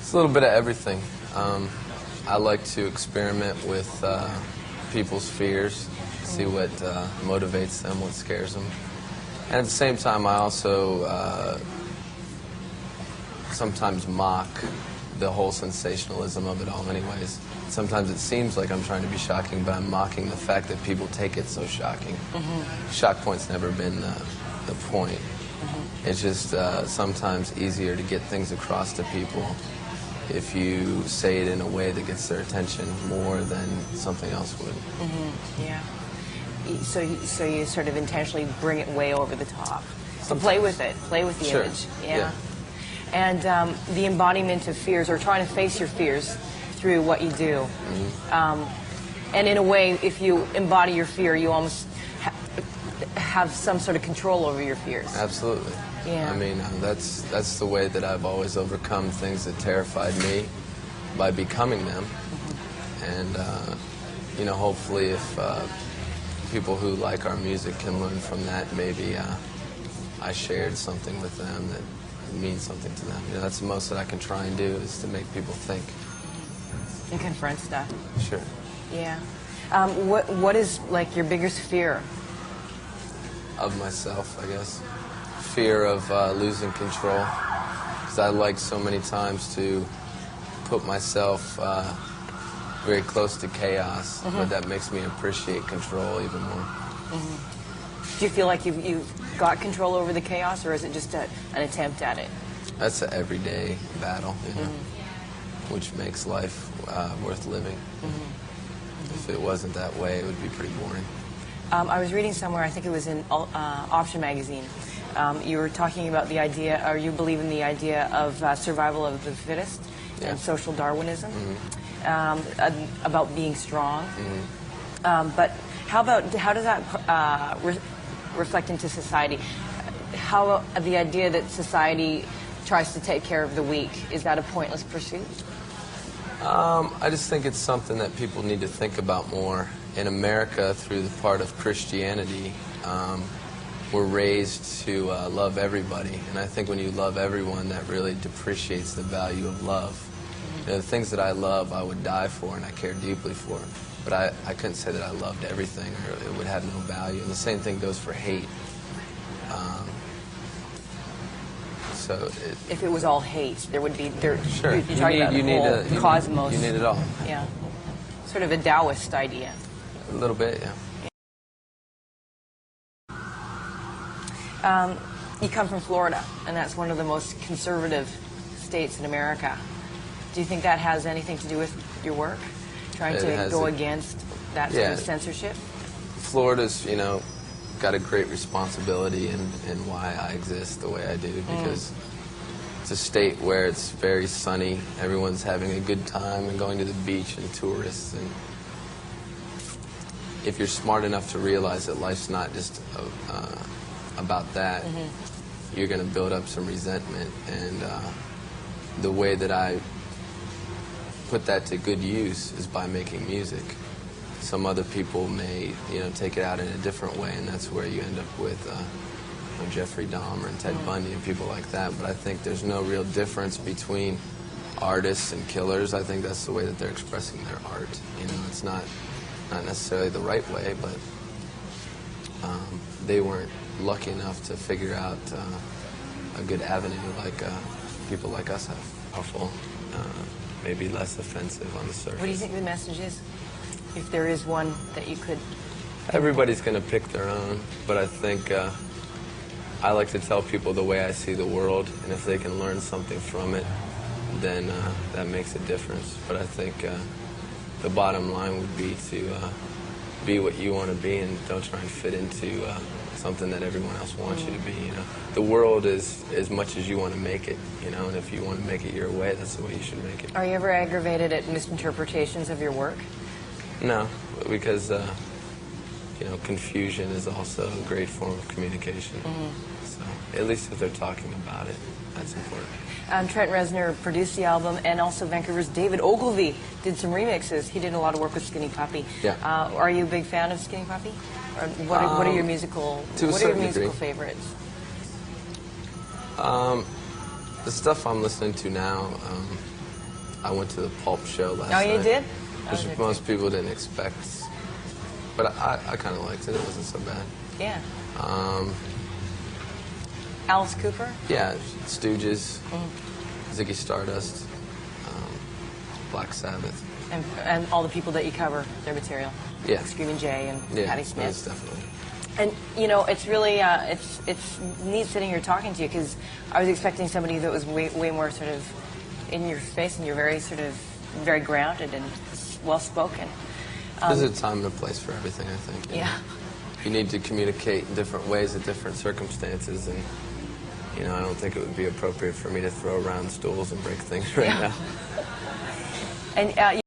It's a little bit of everything. I like to experiment with people's fears, see what motivates them, what scares them. And at the same time, I also sometimes mock the whole sensationalism of it all anyways. Sometimes it seems like I'm trying to be shocking, but I'm mocking the fact that people take it so shocking. Shock point's never been the point. It's just sometimes easier to get things across to people if you say it in a way that gets their attention more than something else would. Yeah. So you sort of intentionally bring it way over the top. So play with it, play with the image. Yeah. And the embodiment of fears, or trying to face your fears through what you do. And in a way, if you embody your fear, you almost have some sort of control over your fears. Absolutely. Yeah. I mean, that's the way that I've always overcome things that terrified me, by becoming them. And you know, hopefully, if people who like our music can learn from that, maybe I shared something with them that means something to them. You know, that's the most that I can try and do, is to make people think. And confront stuff. Sure. Yeah. What is, like, your biggest fear? Of myself, I guess. Fear of losing control. Because I like so many times to put myself very close to chaos, but that makes me appreciate control even more. Do you feel like you've got control over the chaos, or is it just an attempt at it? That's an everyday battle, you know, which makes life worth living. If it wasn't that way, it would be pretty boring. I was reading somewhere, I think it was in Option magazine, you were talking about the idea, or you believe in the idea of survival of the fittest and social Darwinism, about being strong. But how does that reflect into society? How the idea that society tries to take care of the weak, is that a pointless pursuit? I just think it's something that people need to think about more. In America, through the part of Christianity, we're raised to love everybody. And I think when you love everyone, that really depreciates the value of love. You know, the things that I love, I would die for and I care deeply for. But I couldn't say that I loved everything, or it would have no value. And the same thing goes for hate. If it was all hate, there would be... Sure. You're talking about the whole cosmos. You need it all. Yeah. Sort of a Taoist idea. A little bit, yeah. You come from Florida, and that's one of the most conservative states in America. Do you think that has anything to do with your work? Trying to go against that sort of censorship? Florida's, you know, got a great responsibility in why I exist the way I do, because it's a state where it's very sunny, everyone's having a good time and going to the beach and tourists, and if you're smart enough to realize that life's not just about that, you're going to build up some resentment. And the way that I put that to good use is by making music. Some other people may, you know, take it out in a different way, and that's where you end up with Jeffrey Dahmer and Ted Bundy and people like that. But I think there's no real difference between artists and killers. I think that's the way that they're expressing their art. You know, it's not necessarily the right way, but they weren't lucky enough to figure out a good avenue like people like us have. Powerful, maybe less offensive on the surface. What do you think the message is? If there is one that you could... Everybody's going to pick their own, but I think I like to tell people the way I see the world, and if they can learn something from it, then that makes a difference. But I think the bottom line would be to be what you want to be, and don't try and fit into something that everyone else wants you to be. You know, the world is as much as you want to make it. You know, and if you want to make it your way, that's the way you should make it. Are you ever aggravated at misinterpretations of your work? No, because you know, confusion is also a great form of communication. So at least if they're talking about it, that's important. Trent Reznor produced the album, and also Vancouver's David Ogilvy did some remixes. He did a lot of work with Skinny Puppy. Yeah. Are you a big fan of Skinny Puppy? Or what are your musical favorites? The stuff I'm listening to now, I went to the Pulp show last Oh, night. you did? I was Which there most too. people didn't expect. But I kind of liked it. It wasn't so bad. Yeah. Alice Cooper? Yeah, Stooges, Ziggy Stardust, Black Sabbath. And all the people that you cover, their material. Yeah. Like Screaming Jay and Yeah, Patti that's Smith. definitely. And, you know, it's really, it's neat sitting here talking to you because I was expecting somebody that was way more sort of in your face, and you're very sort of, very grounded and well-spoken. There's a time and a place for everything, I think. Yeah. You need to communicate in different ways at different circumstances, and, you know, I don't think it would be appropriate for me to throw around stools and break things right Yeah. now. And